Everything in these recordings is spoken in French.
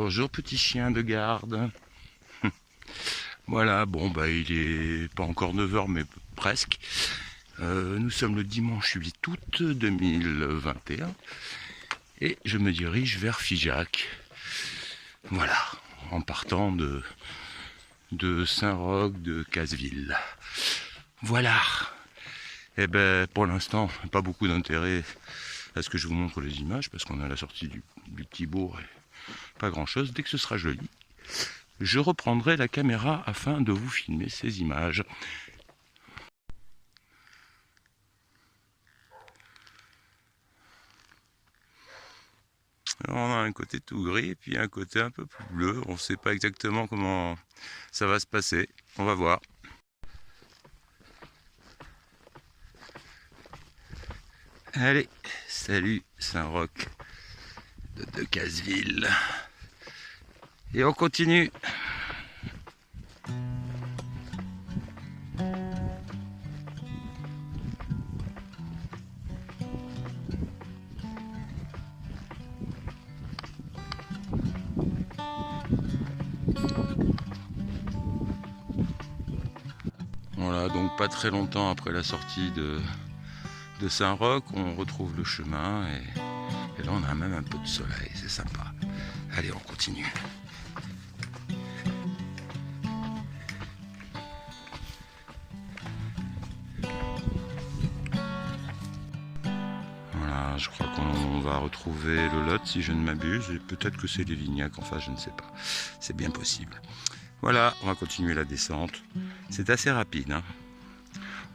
Bonjour petit chien de garde. Voilà, bon bah il est pas encore 9 heures mais presque. Nous sommes le dimanche 8 août 2021 et je me dirige vers Figeac. Voilà, en partant de Saint-Roch de Casseville. Voilà. Et ben pour l'instant, pas beaucoup d'intérêt à ce que je vous montre les images parce qu'on est à la sortie du petit bourg et pas grand chose. Dès que ce sera joli, je reprendrai la caméra afin de vous filmer ces images. Alors on a un côté tout gris et puis un côté un peu plus bleu. On ne sait pas exactement comment ça va se passer. On va voir. Allez, salut Saint-Roch de Casseville. Et on continue. Voilà, donc pas très longtemps après la sortie de Saint-Roch, on retrouve le chemin et là on a même un peu de soleil, c'est sympa. Allez, on continue. Voilà, je crois qu'on va retrouver le Lot si je ne m'abuse, et peut-être que c'est les Lignac, enfin je ne sais pas, c'est bien possible. Voilà, on va continuer la descente. C'est assez rapide, hein.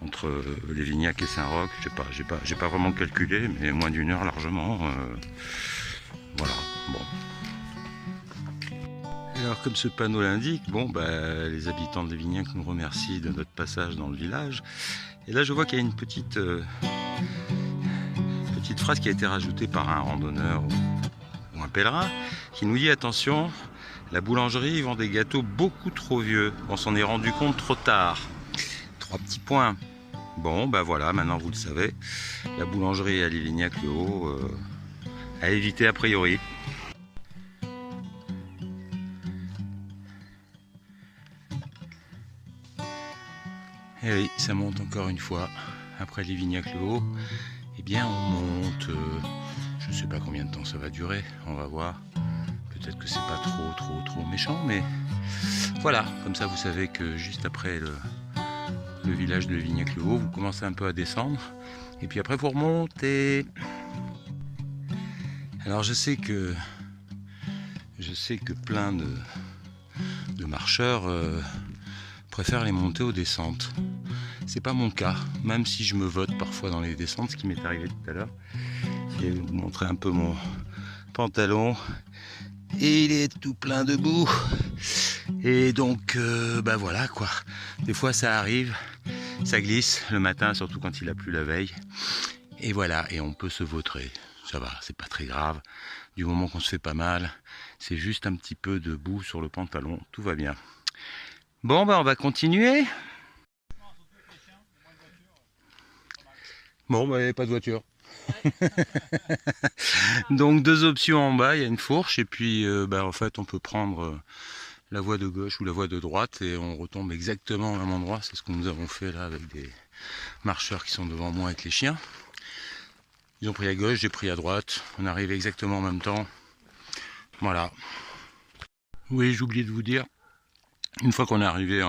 Entre Lévignac et Saint-Roch, j'ai pas vraiment calculé, mais moins d'une heure largement. Voilà, bon. Alors comme ce panneau l'indique, bon bah les habitants de Lévignac nous remercient de notre passage dans le village. Et là je vois qu'il y a une petite phrase qui a été rajoutée par un randonneur ou un pèlerin qui nous dit attention, la boulangerie vend des gâteaux beaucoup trop vieux. On s'en est rendu compte trop tard. 3 petits points. Bon, ben voilà, maintenant vous le savez. La boulangerie à Lévignac-le-Haut, à éviter a priori. Et oui, ça monte encore une fois. Après Lévignac-le-Haut, eh bien on monte. Je ne sais pas combien de temps ça va durer, on va voir. Peut-être que c'est pas trop méchant, mais voilà, comme ça vous savez que juste après le village de Lévignac-le-Haut, vous commencez un peu à descendre et puis après vous remontez. Alors je sais que plein de marcheurs préfèrent les montées aux descentes. C'est pas mon cas, même si je me vote parfois dans les descentes, ce qui m'est arrivé tout à l'heure. Je vais vous montrer un peu mon pantalon et il est tout plein de boue. Et donc bah voilà quoi, des fois ça arrive, ça glisse le matin, surtout quand il a plu la veille, et voilà, et on peut se vautrer, ça va, c'est pas très grave, du moment qu'on se fait pas mal, c'est juste un petit peu de boue sur le pantalon, tout va bien. Bon bah on va continuer. Bon bah il n'y avait pas de voiture. Donc 2 options en bas, il y a une fourche et puis bah, en fait on peut prendre la voie de gauche ou la voie de droite et on retombe exactement au même endroit. C'est ce que nous avons fait là avec des marcheurs qui sont devant moi avec les chiens. Ils ont pris à gauche, j'ai pris à droite, on arrive exactement en même temps. Voilà. Oui, j'ai oublié de vous dire, une fois qu'on est arrivé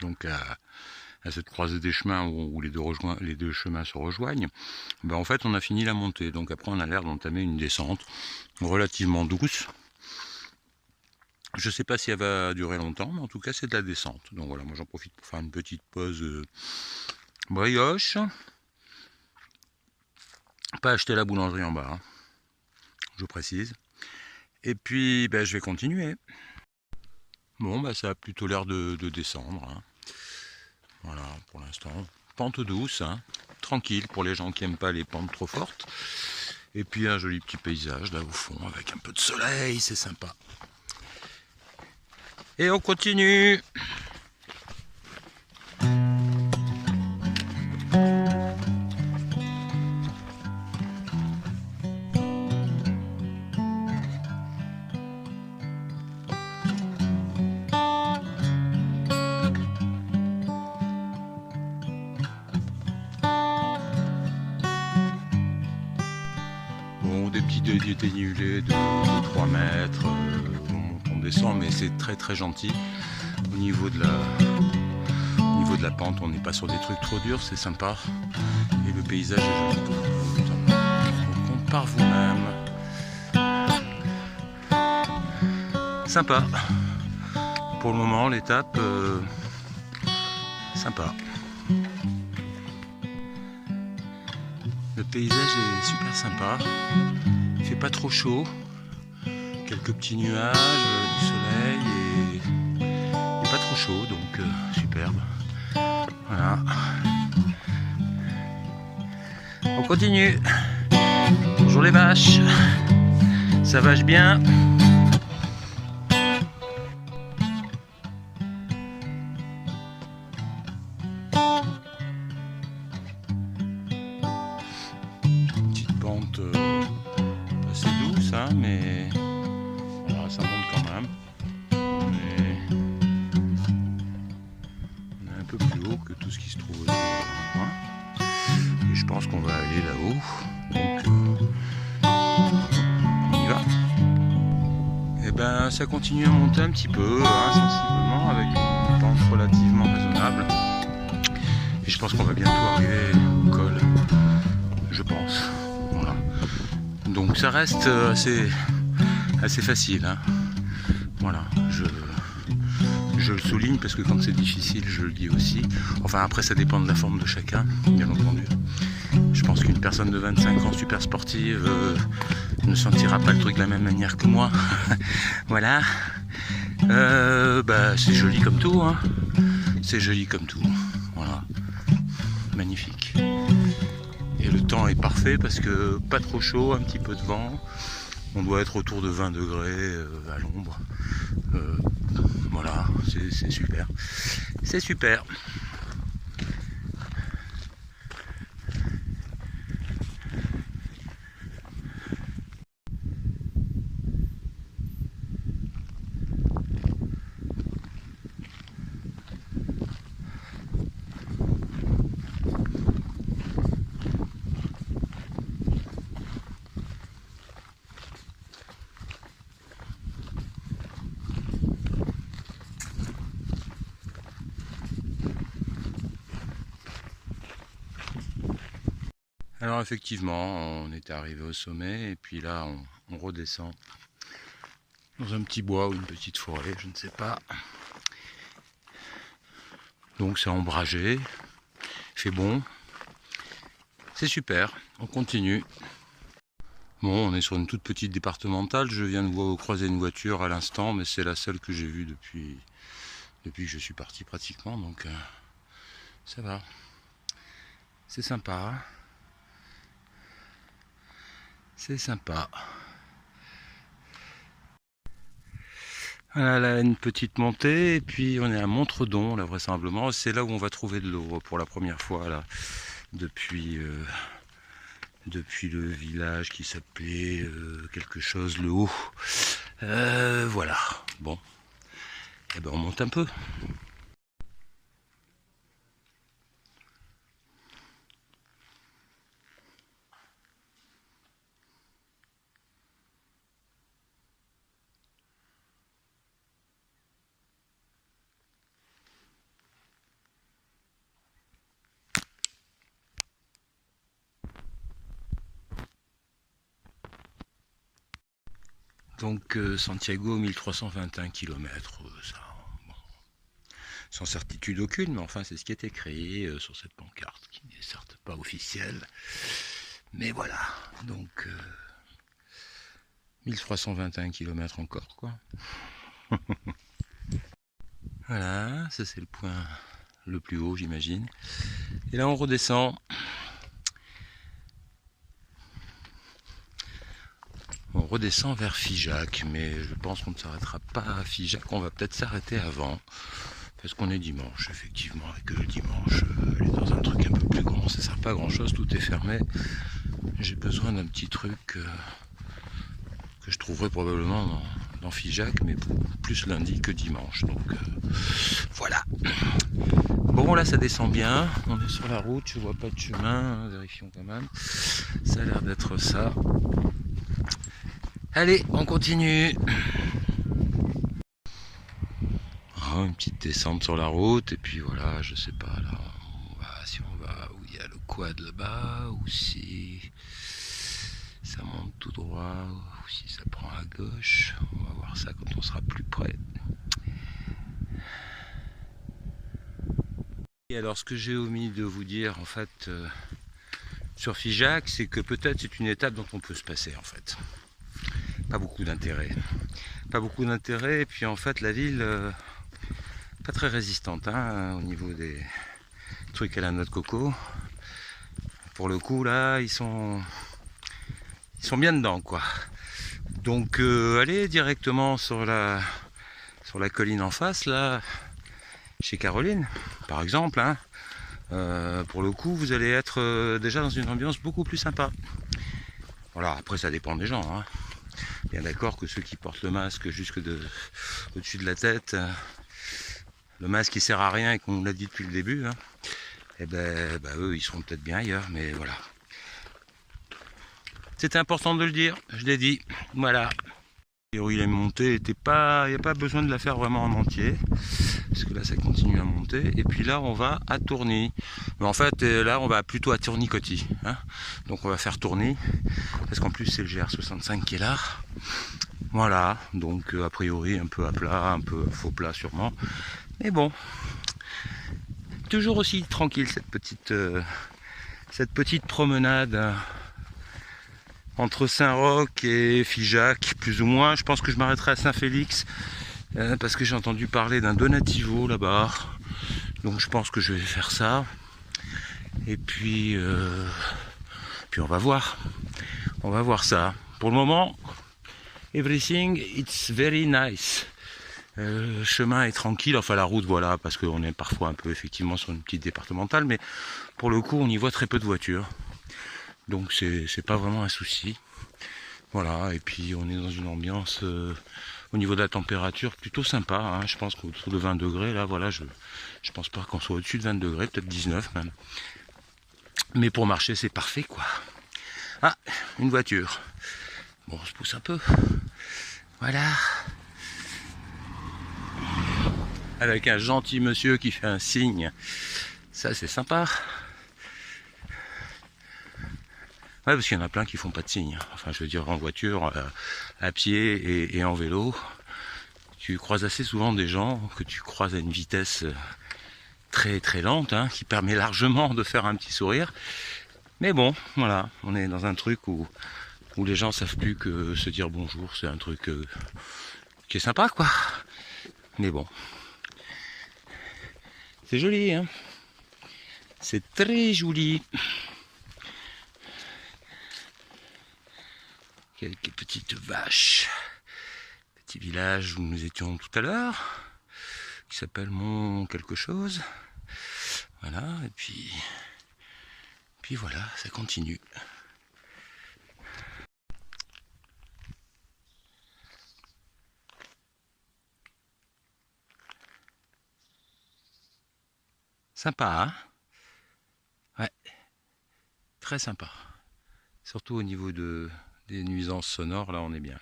donc à cette croisée des chemins où les deux chemins se rejoignent, ben en fait on a fini la montée. Donc après on a l'air d'entamer une descente relativement douce. Je sais pas si elle va durer longtemps, mais en tout cas c'est de la descente. Donc voilà, moi j'en profite pour faire une petite pause brioche. Pas acheter la boulangerie en bas, hein, je précise. Et puis ben, je vais continuer. Bon bah ça a plutôt l'air de descendre, hein. Voilà, pour l'instant. Pente douce, hein, tranquille pour les gens qui n'aiment pas les pentes trop fortes. Et puis un joli petit paysage là au fond avec un peu de soleil, c'est sympa. Et on continue. petit dénivelé de 3 mètres, on descend, mais c'est très gentil. Au niveau de la pente, on n'est pas sur des trucs trop durs, c'est sympa. Et le paysage est joli. On compte par vous-même. Sympa. Pour le moment, l'étape, sympa. Le paysage est super sympa. Il fait pas trop chaud. Quelques petits nuages, du soleil et pas trop chaud, donc superbe. Voilà. On continue. Bonjour les vaches. Ça vache bien. Petite pente assez douce, hein, mais voilà, ça monte quand même. On est un peu plus haut que tout ce qui se trouve autour. Hein. Et je pense qu'on va aller là-haut. Donc on y va. Et ben ça continue à monter un petit peu, hein, sensiblement, avec une pente relativement raisonnable. Et je pense qu'on va bientôt arriver au col. Je pense. Voilà. Donc ça reste assez facile. Hein. Voilà. Je le souligne parce que quand c'est difficile, je le dis aussi. Enfin après ça dépend de la forme de chacun, bien entendu. Je pense qu'une personne de 25 ans super sportive ne sentira pas le truc de la même manière que moi. Voilà. Bah, c'est joli comme tout. Hein. C'est joli comme tout. Voilà. Magnifique. Et le temps est parfait parce que pas trop chaud, un petit peu de vent. On doit être autour de 20 degrés à l'ombre. Voilà, c'est super. C'est super. Alors effectivement, on était arrivé au sommet et puis là on redescend dans un petit bois ou une petite forêt, je ne sais pas. Donc c'est ombragé, il fait bon, c'est super, on continue. Bon, on est sur une toute petite départementale, je viens de croiser une voiture à l'instant, mais c'est la seule que j'ai vue depuis que je suis parti pratiquement, donc ça va, c'est sympa. C'est sympa. Voilà, là, une petite montée, et puis on est à Montredon, là, vraisemblablement. C'est là où on va trouver de l'eau pour la première fois, là, depuis le village qui s'appelait quelque chose, le Haut. Voilà. Bon. Et ben, on monte un peu. Donc Santiago 1321 km, ça, bon, sans certitude aucune, mais enfin c'est ce qui est écrit sur cette pancarte, qui n'est certes pas officielle, mais voilà, donc 1321 km encore, quoi. Voilà, ça c'est le point le plus haut, j'imagine. Et là on redescend. On redescend vers Figeac, mais je pense qu'on ne s'arrêtera pas à Figeac, on va peut-être s'arrêter avant, parce qu'on est dimanche, effectivement, et que le dimanche, aller dans un truc un peu plus grand, ça ne sert pas à grand chose, tout est fermé. J'ai besoin d'un petit truc que je trouverai probablement dans Figeac, mais plus lundi que dimanche, donc voilà. Bon, là ça descend bien, on est sur la route, je vois pas de chemin, vérifions quand même, ça a l'air d'être ça. Allez, on continue. Oh, une petite descente sur la route, et puis voilà, je sais pas, là, si on va où il y a le quad là-bas, ou si ça monte tout droit, ou si ça prend à gauche. On va voir ça quand on sera plus près. Et alors, ce que j'ai omis de vous dire, en fait, sur Figeac, c'est que peut-être c'est une étape dont on peut se passer, en fait. Pas beaucoup d'intérêt. Pas beaucoup d'intérêt, et puis en fait, la ville, pas très résistante, hein, au niveau des trucs à la noix de coco. Pour le coup, là, ils sont bien dedans, quoi. Donc, allez directement sur la colline en face, là, chez Caroline, par exemple, hein. Pour le coup, vous allez être déjà dans une ambiance beaucoup plus sympa. Voilà, après ça dépend des gens, hein. Bien d'accord que ceux qui portent le masque jusque au-dessus de la tête, le masque qui sert à rien et qu'on l'a dit depuis le début, hein, et eux ils seront peut-être bien ailleurs, mais voilà. C'était important de le dire, je l'ai dit, voilà. Il est monté, il n'y a pas besoin de la faire vraiment en entier, parce que là ça continue à monter, et puis là on va à Tourny. Mais en fait là on va plutôt à Tourny-Coty, hein. Donc on va faire Tourny, parce qu'en plus c'est le GR65 qui est là. Voilà, donc a priori un peu à plat, un peu faux plat sûrement, mais bon, toujours aussi tranquille cette petite promenade entre Saint-Roch et Figeac, plus ou moins. Je pense que je m'arrêterai à Saint-Félix, parce que j'ai entendu parler d'un Donativo là-bas, donc je pense que je vais faire ça, et puis on va voir ça. Pour le moment, everything it's very nice. Le chemin est tranquille, enfin la route voilà, parce qu'on est parfois un peu effectivement sur une petite départementale, mais pour le coup on y voit très peu de voitures, donc c'est pas vraiment un souci. Voilà, et puis on est dans une ambiance au niveau de la température plutôt sympa, hein. Je pense qu'autour de 20 degrés, là voilà, je pense pas qu'on soit au-dessus de 20 degrés, peut-être 19 même. Mais pour marcher c'est parfait quoi. Ah, une voiture. Bon, on se pousse un peu. Voilà. Avec un gentil monsieur qui fait un signe. Ça c'est sympa. Ouais, parce qu'il y en a plein qui font pas de signe. Enfin, je veux dire, en voiture, à pied et en vélo. Tu croises assez souvent des gens que tu croises à une vitesse très très lente, hein, qui permet largement de faire un petit sourire. Mais bon, voilà, on est dans un truc où les gens savent plus que se dire bonjour, c'est un truc qui est sympa, quoi. Mais bon, c'est joli, hein. C'est très joli. Quelques petites vaches. Petit village où nous étions tout à l'heure, qui s'appelle Mont quelque chose. Voilà, et puis voilà, ça continue. Sympa, hein? Ouais, très sympa. Surtout au niveau des nuisances sonores, là on est bien.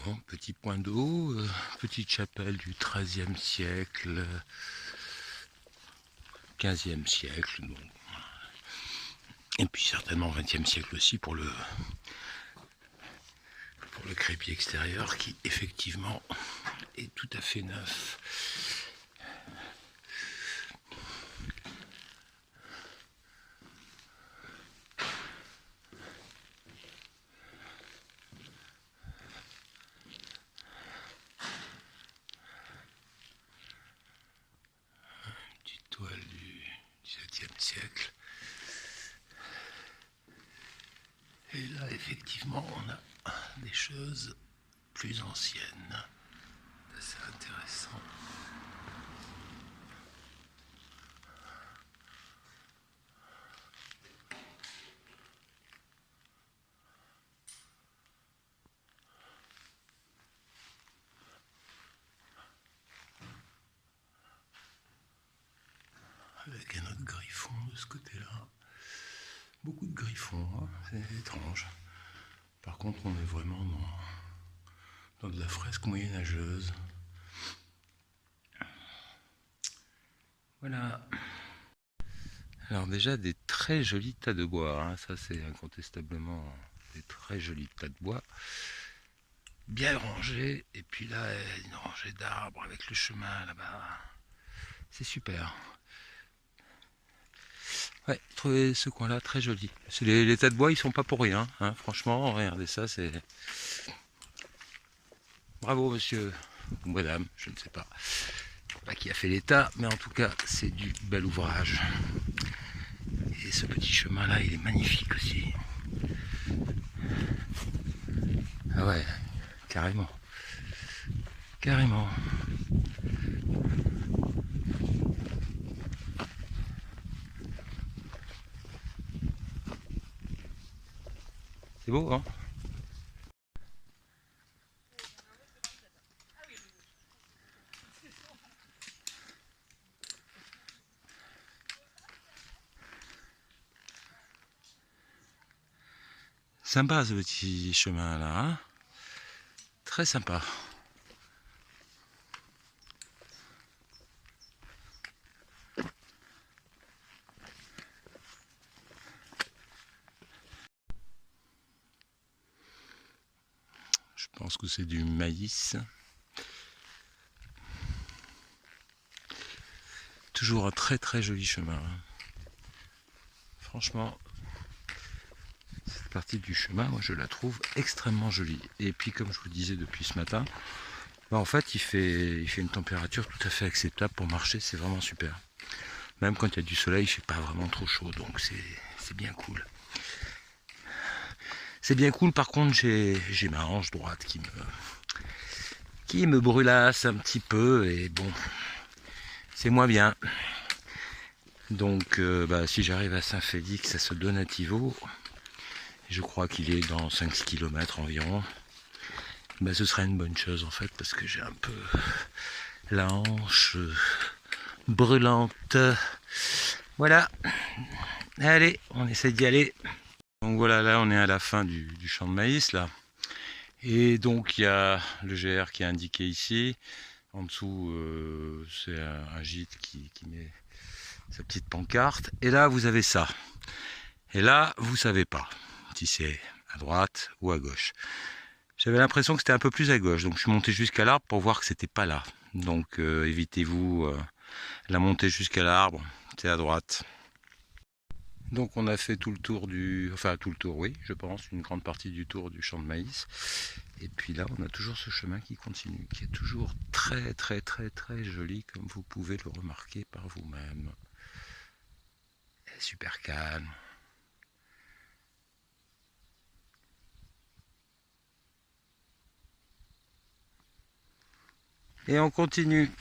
Bon, petit point d'eau, petite chapelle du XIIIe siècle, XVe siècle, bon. Et puis certainement XXe siècle aussi pour le crépi extérieur qui effectivement est tout à fait neuf. Petite toile du XVIIe siècle. Et là, effectivement, on a des choses plus anciennes. C'est intéressant. avec un autre griffon de ce côté-là. Beaucoup de griffons, hein, c'est étrange. Par contre, on est vraiment dans de la fresque moyenâgeuse. Voilà. Alors déjà, des très jolis tas de bois, hein. Ça c'est incontestablement des très jolis tas de bois. Bien rangés, et puis là, une rangée d'arbres avec le chemin là-bas. C'est super. Ouais, trouvé ce coin-là très joli. Les tas de bois, ils sont pas pour rien, hein. Franchement, regardez ça, c'est... Bravo monsieur, ou madame, je ne sais pas. Pas qui a fait l'état, mais en tout cas, c'est du bel ouvrage. Et ce petit chemin-là, il est magnifique aussi. Ah ouais, carrément. Carrément. C'est beau, hein? Sympa ce petit chemin là, hein? Très sympa. Je pense que c'est du maïs. Toujours un très très joli chemin. Franchement, cette partie du chemin, moi je la trouve extrêmement jolie. Et puis comme je vous disais depuis ce matin, bah en fait il fait une température tout à fait acceptable pour marcher, c'est vraiment super. Même quand il y a du soleil, il fait pas vraiment trop chaud, donc c'est bien cool. C'est bien cool, par contre j'ai ma hanche droite qui me brûlasse un petit peu, et bon, c'est moins bien. Donc bah, si j'arrive à Saint-Félix, à ce Donativo, je crois qu'il est dans 5 km environ, bah, ce serait une bonne chose en fait, parce que j'ai un peu la hanche brûlante. Voilà, allez, on essaie d'y aller. Donc voilà, là on est à la fin du champ de maïs là. Et donc il y a le GR qui est indiqué ici. En dessous, c'est un gîte qui met sa petite pancarte. Et là, vous avez ça. Et là, vous savez pas si c'est à droite ou à gauche. J'avais l'impression que c'était un peu plus à gauche. Donc je suis monté jusqu'à l'arbre pour voir que c'était pas là. Donc évitez-vous la montée jusqu'à l'arbre. C'est à droite. Donc on a fait tout le tour enfin tout le tour, oui, je pense, une grande partie du tour du champ de maïs. Et puis là, on a toujours ce chemin qui continue, qui est toujours très très très très joli, comme vous pouvez le remarquer par vous-même. Super calme. Et on continue.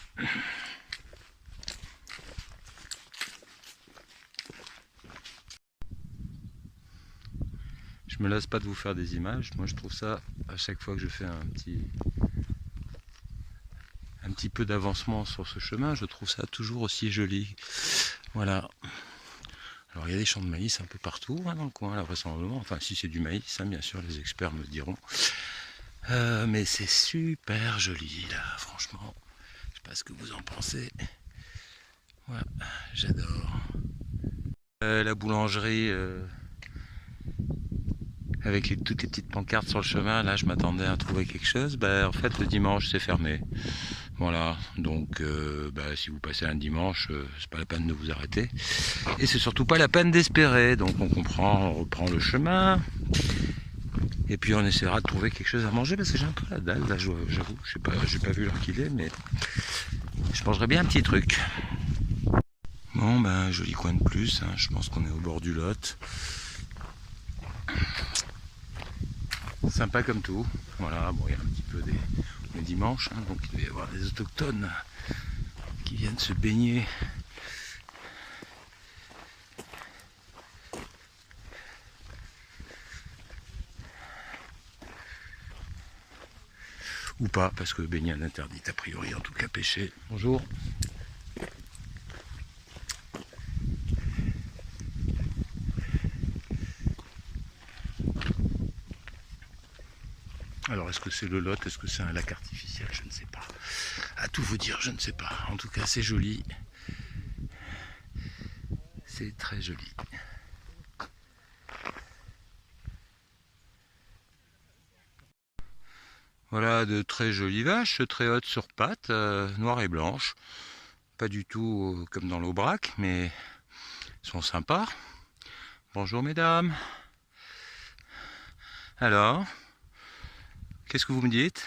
Je me lasse pas de vous faire des images. Moi, je trouve ça, à chaque fois que je fais un petit peu d'avancement sur ce chemin, je trouve ça toujours aussi joli. Voilà. Alors, il y a des champs de maïs un peu partout, hein, dans le coin, là, vraisemblablement. Enfin, si c'est du maïs, hein, bien sûr, les experts me le diront. Mais c'est super joli, là, franchement. Je sais pas ce que vous en pensez. Voilà, j'adore. La boulangerie... avec toutes les petites pancartes sur le chemin, là je m'attendais à trouver quelque chose, bah, en fait le dimanche c'est fermé. Voilà, donc bah, si vous passez un dimanche, c'est pas la peine de vous arrêter. Et c'est surtout pas la peine d'espérer, donc on reprend le chemin. Et puis on essaiera de trouver quelque chose à manger, parce que j'ai un peu la dalle, là j'avoue, j'ai pas vu l'heure qu'il est, mais je mangerais bien un petit truc. Bon ben joli coin de plus, hein. Je pense qu'on est au bord du Lot. Sympa comme tout. Voilà, bon, il y a un petit peu des dimanches, hein, donc il doit y avoir des autochtones qui viennent se baigner. Ou pas, parce que baignade interdite, a priori, en tout cas pêcher. Bonjour. Alors est-ce que c'est le Lot, est-ce que c'est un lac artificiel, je ne sais pas. À tout vous dire, je ne sais pas. En tout cas c'est joli. C'est très joli. Voilà de très jolies vaches, très hautes sur pattes, noires et blanches. Pas du tout comme dans l'Aubrac, mais elles sont sympas. Bonjour mesdames. Alors, qu'est-ce que vous me dites?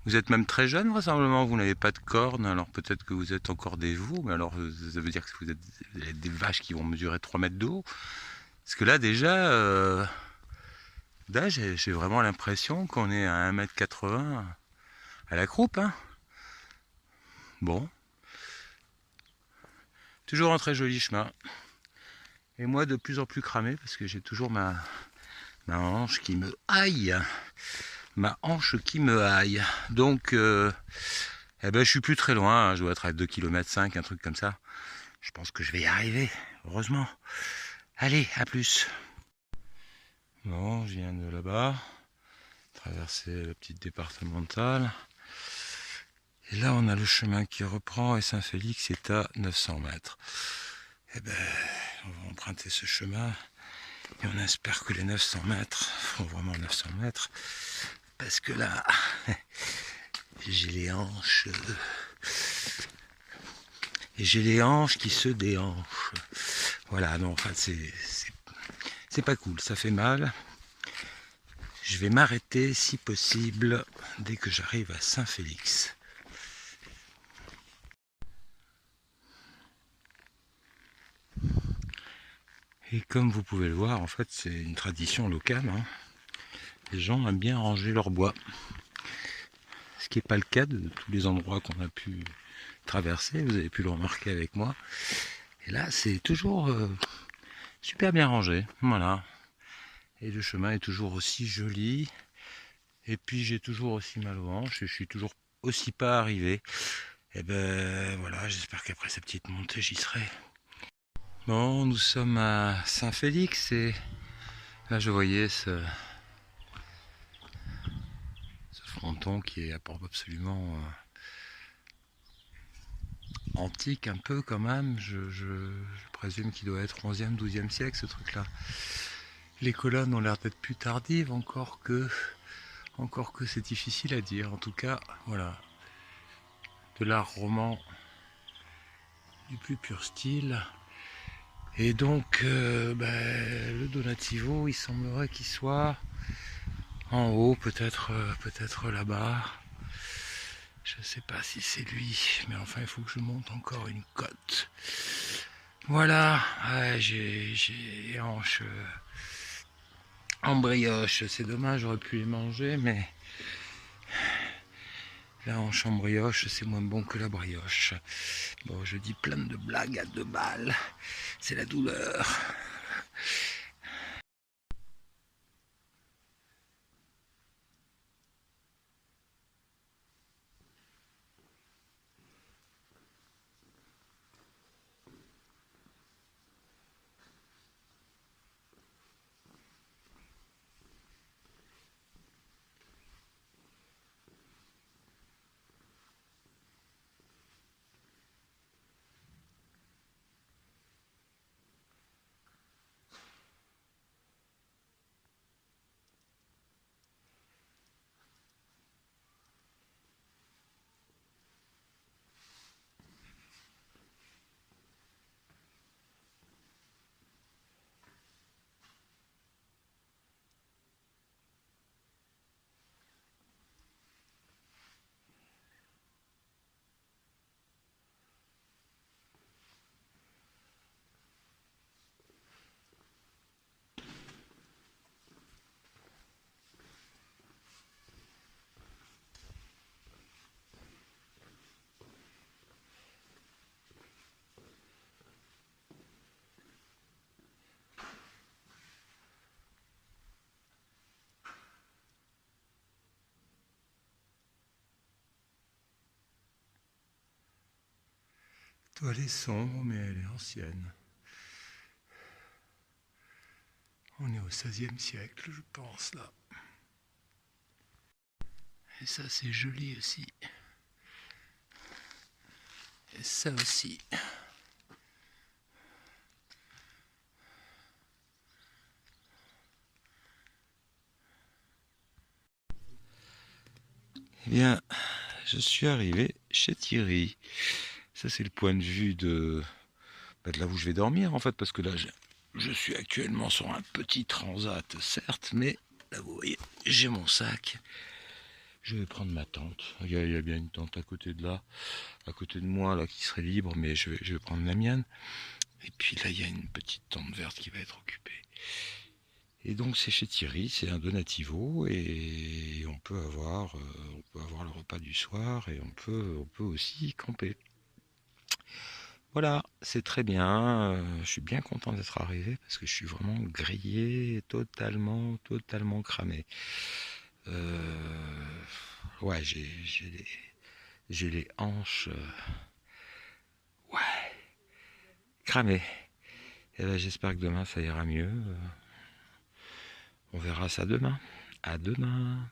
Vous êtes même très jeune vraisemblablement, vous n'avez pas de cornes, alors peut-être que vous êtes encore des veaux, mais alors ça veut dire que vous êtes des vaches qui vont mesurer 3 mètres de haut. Parce que là déjà, d'âge, j'ai vraiment l'impression qu'on est à 1,80 m à la croupe. Hein. Bon, toujours un très joli chemin. Et moi de plus en plus cramé parce que j'ai toujours ma hanche qui me haï. Ma hanche qui me haï. Donc, eh ben, je suis plus très loin. Hein. Je dois être à 2,5 km, un truc comme ça. Je pense que je vais y arriver, heureusement. Allez, à plus. Bon, je viens de là-bas, traverser la petite départementale. Et là, on a le chemin qui reprend et Saint-Félix est à 900 mètres. Eh ben, on va emprunter ce chemin et on espère que les 900 mètres font vraiment 900 mètres. Parce que là, j'ai les hanches. Et j'ai les hanches qui se déhanchent. Voilà, non, enfin, c'est pas cool, ça fait mal. Je vais m'arrêter, si possible, dès que j'arrive à Saint-Félix. Et comme vous pouvez le voir, en fait, c'est une tradition locale. Hein. Les gens aiment bien ranger leur bois. Ce qui n'est pas le cas de tous les endroits qu'on a pu traverser. Vous avez pu le remarquer avec moi. Et là, c'est toujours super bien rangé. Voilà. Et le chemin est toujours aussi joli. Et puis j'ai toujours aussi mal aux hanches. Et je suis toujours aussi pas arrivé. Et ben voilà, j'espère qu'après cette petite montée, j'y serai. Bon, nous sommes à Saint-Félix et là je voyais ce fronton qui est absolument antique un peu quand même. Je présume qu'il doit être 11e, 12e siècle ce truc-là. Les colonnes ont l'air d'être plus tardives, encore que c'est difficile à dire. En tout cas, voilà, de l'art roman du plus pur style. Et donc, le Donativo, il semblerait qu'il soit en haut, peut-être là-bas. Je ne sais pas si c'est lui, mais enfin, il faut que je monte encore une côte. Voilà, ouais, j'ai les hanches en brioche. C'est dommage, j'aurais pu les manger, mais la hanche en brioche, c'est moins bon que la brioche. Bon, je dis plein de blagues à 2 balles. C'est la douleur. Toile est sombre, mais elle est ancienne. On est au XVIe siècle, je pense, là. Et ça c'est joli aussi. Et ça aussi. Eh bien, je suis arrivé chez Thierry. Ça c'est le point de vue de là où je vais dormir en fait, parce que là je suis actuellement sur un petit transat certes, mais là vous voyez, j'ai mon sac. Je vais prendre ma tente. Il y a bien une tente à côté de là, à côté de moi là qui serait libre, mais je vais prendre la mienne. Et puis là il y a une petite tente verte qui va être occupée. Et donc c'est chez Thierry, c'est un donativo et on peut avoir le repas du soir et on peut aussi camper. Voilà, c'est très bien. Je suis bien content d'être arrivé parce que je suis vraiment grillé, totalement cramé. Ouais, j'ai les hanches, ouais, cramées. Et là, j'espère que demain ça ira mieux. On verra ça demain. À demain.